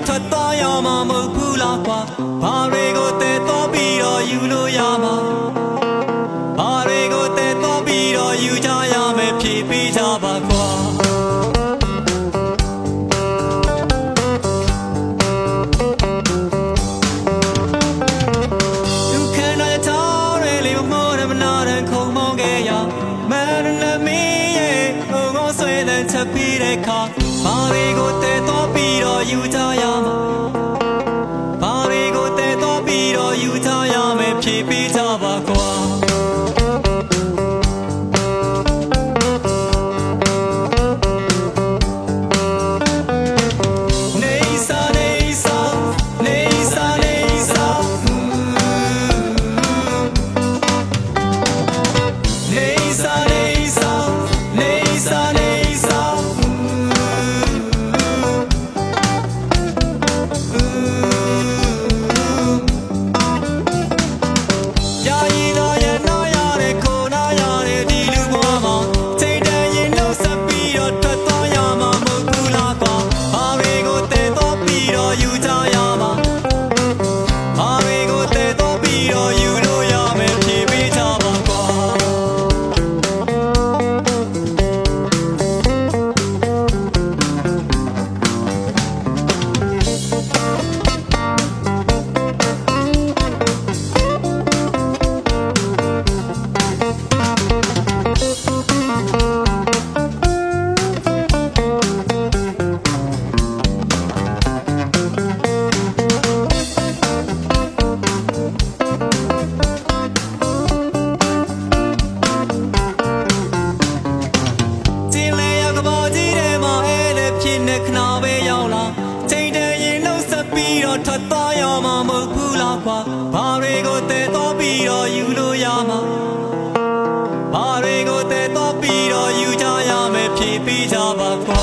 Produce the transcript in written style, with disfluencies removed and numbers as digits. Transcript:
ထွက်သွားရမှာမဟုတ်ဘူးလားကွာဘာတွေကိုတဲတော့ပြီးတော့ယူလို့ရမှာဘာတွေကိုတဲတော့ပြီးတော့ယူကြရမယ်ဖြည့်ပေးကြပါကွာသူခန္ဓာထားရလေမောရမနာတဲ့ခုံမောင်းခဲ့ရမန်နမီရဲ့ဟိုငေါဆွေးတဲ့ချက်ပြီးတဲ့ခါဘာတွေကိုတဲတော့ပြီးတော့ယူကြရမှာဘာတွေကိုတဲတော့ပြီးတော့ယူကြရမယ်ဖြည့်ပေးကြပါကွာခဏပဲရောက်လာချိန်တည်းရင်နှုတ်ဆက်ပြီးတော့ထွက်သွားရမှာမဟုတ်ဘူးလားကွာဘာတွေကိုတဲတော့ပြီးတော့ယူလို့ရမှာဘာတွေကိုတဲတော့ပြီးတော့ယူကြရမယ်ဖြည့်ပေးကြပါကွာ